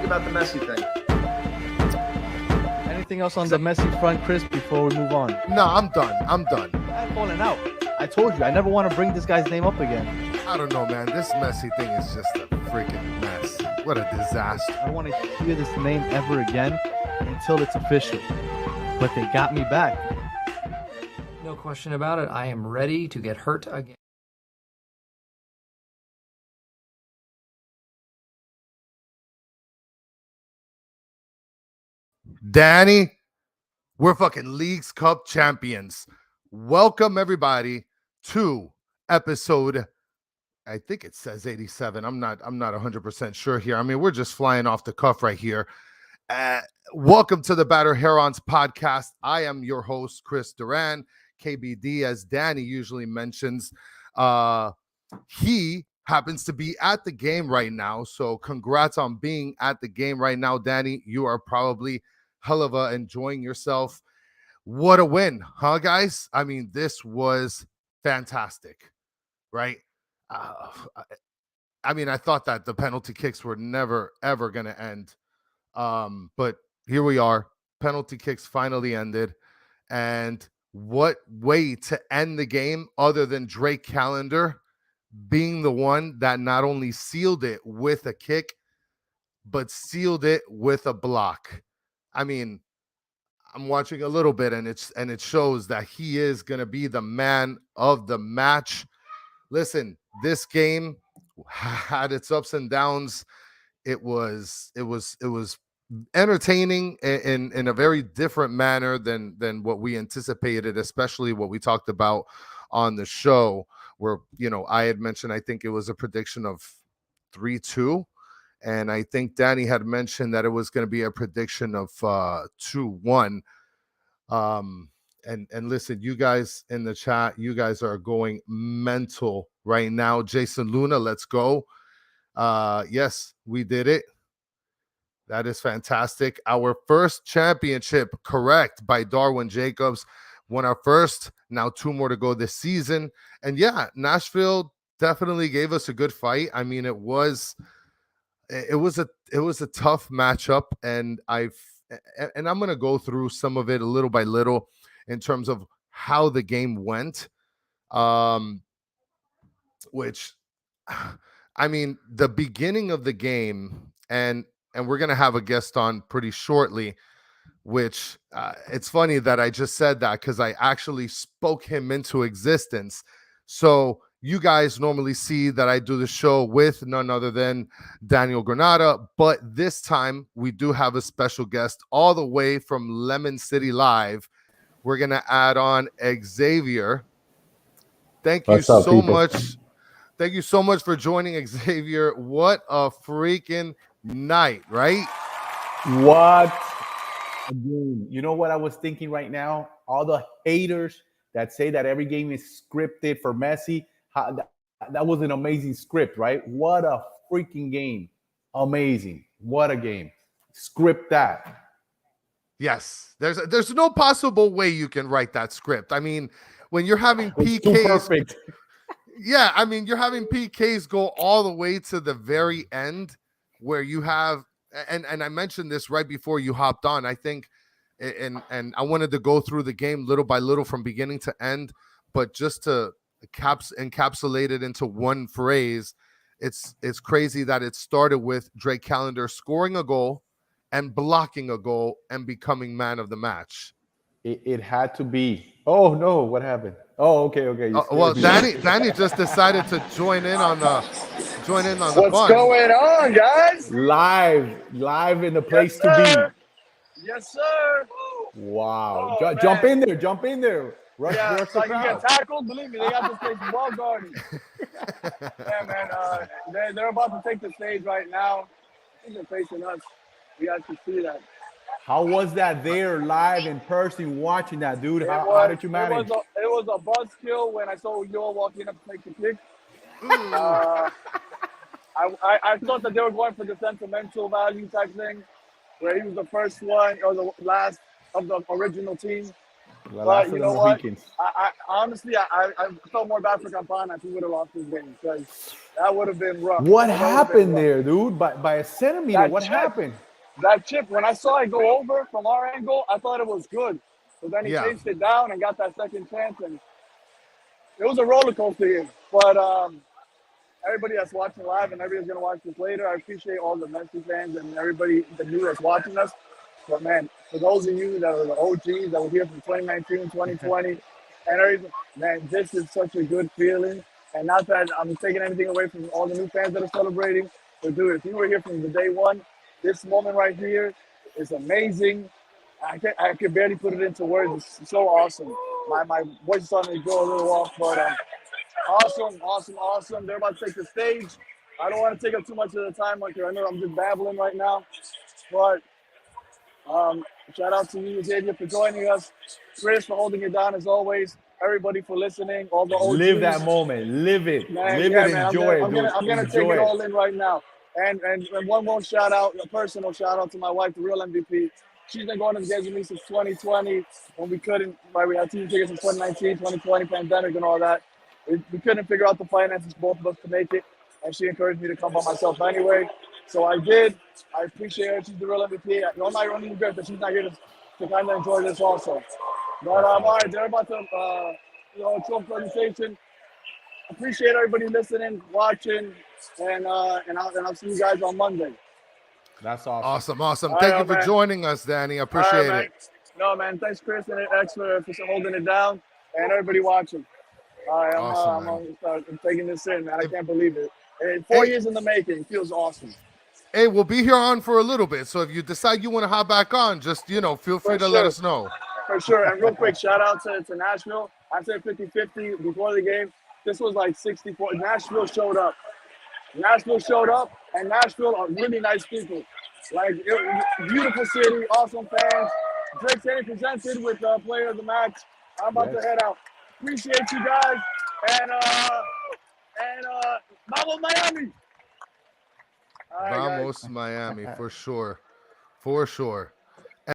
think about the Messi thing? Anything else on the Messi front, Chris, before we move on? No, I'm done. I'm I'm falling out. I told you, I never want to bring this guy's name up again. I don't know, man. This Messi thing is just a freaking mess. What a disaster. I don't want to hear this name ever again until it's official. But they got me back. No question about it. I am ready to get hurt again. Danny, we're fucking Leagues Cup champions. Welcome everybody to episode, I think it says 87. I'm not 100% sure here. I mean, we're just flying off the cuff right here. Welcome to the Battered Herons podcast. I am your host, Chris Duran, KBD, as Danny usually mentions. He happens to be at the game right now, so congrats on being at the game right now, Danny. You are probably hell of a enjoying yourself. What a win, huh, guys? I mean, this was fantastic, right? I mean, I thought that the penalty kicks were never, ever going to end. But here we are. Penalty kicks finally ended. And what way to end the game other than Drake Callender being the one that not only sealed it with a kick, but sealed it with a block. I mean, I'm watching a little bit and it shows that he is going to be the man of the match. Listen, this game had its ups and downs. It was entertaining in a very different manner than what we anticipated, especially what we talked about on the show, where, you know, I had mentioned, I think it was a prediction of 3-2. And I think Danny had mentioned that it was going to be a prediction of 2-1. And listen, you guys in the chat, you guys are going mental right now. Jason Luna, let's go. Yes, we did it. That is fantastic. Our first championship, correct, by Darwin Jacobs. Won our first, now 2 more to go this season. And yeah, Nashville definitely gave us a good fight. I mean, it was a tough matchup, and I'm going to go through some of it a little by little in terms of how the game went. Which, I mean, the beginning of the game, and we're going to have a guest on pretty shortly, which it's funny that I just said that because I actually spoke him into existence. So you guys normally see that I do the show with none other than Daniel Granada, but this time we do have a special guest all the way from Lemon City Live. We're going to add on Xavier. Thank you so much. Thank you so much for joining, Xavier. What a freaking night, right? What a game. You know what I was thinking right now? All the haters that say that every game is scripted for Messi. That was an amazing script, right? What a freaking game. Amazing. What a game. Script that. Yes. There's no possible way you can write that script. I mean, when you're having It's too perfect. Yeah, I mean, you're having PKs go all the way to the very end where you have, and I mentioned this right before you hopped on, I think, and I wanted to go through the game little by little from beginning to end, but just to encapsulate it into one phrase, it's crazy that it started with Drake Callender scoring a goal and blocking a goal and becoming man of the match. It had to be. Oh, no, what happened? Oh, okay. Well, Danny just decided to join in on the fun. What's going on, guys? Live in the place to be. Yes, sir. Wow. Oh, jump in there. Rush Yeah, the like you crowd. get tackled. Believe me, they got this place well guarded. Yeah, man. They're about to take the stage right now. I think they're facing us. You guys can see that. How was that there live in person watching that, dude? How did you manage? It was a buzzkill when I saw you all walking up to take the kick. I thought that they were going for the sentimental value type thing, where he was the first one or the last of the original team. La But last you of the know what? Mohicans. I honestly, I felt more bad for Campana if he would have lost this game because that would have been rough. What That would've been happened rough. there, dude? By a centimeter. That What chip. happened? That chip, when I saw it go over from our angle, I thought it was good. But then he Yeah. chased it down and got that second chance, and it was a roller coaster here. But everybody that's watching live and everybody's gonna watch this later, I appreciate all the Messi fans and everybody the new that's watching us. But man, for those of you that are the OGs that were here from 2019, 2020, and everything, man, this is such a good feeling. And not that I'm taking anything away from all the new fans that are celebrating, but dude, if you were here from the day one, this moment right here is amazing. I can barely put it into words. It's so awesome. My voice is starting to go a little off, but awesome. They're about to take the stage. I don't want to take up too much of the time, like I know I'm just babbling right now, but shout out to you, Xavier, for joining us. Chris for holding it down as always. Everybody for listening. All the OGs. Live that moment. Live it. Man, Live yeah, it. man. Enjoy it, I'm dude. gonna take Enjoy it it. all in right now. And one more shout out, a personal shout out to my wife, the real MVP. She's been going to the games with me since 2020 when we couldn't, right? We had season tickets in 2019, 2020, pandemic and all that. We couldn't figure out the finances, both of us, to make it. And she encouraged me to come by myself anyway. So I did. I appreciate her. She's the real MVP. No, I'm not only regret that she's not here to kind of enjoy this also. But all right, they're about to, trophy presentation. Appreciate everybody listening, watching, and I'll see you guys on Monday. That's awesome. Awesome. All Thank right, you for man. joining us, Danny. I All appreciate right, it. man. No, man. Thanks, Chris and X for holding it down, and everybody watching. All right, Awesome, I'm taking this in, man. I can't believe it. And Hey. 4 years in the making. It feels awesome. Hey, we'll be here on for a little bit. So if you decide you want to hop back on, just, feel free For to let sure. us know. For sure. And real quick, shout out to Nashville. I said 50-50 before the game. This was like 64. Nashville showed up, and Nashville are really nice people. Like, beautiful city, awesome fans. Drake City presented with Player of the Match. I'm about to head out. Appreciate you guys. And Vamos Miami. All right, guys. Vamos Miami, for sure. For sure.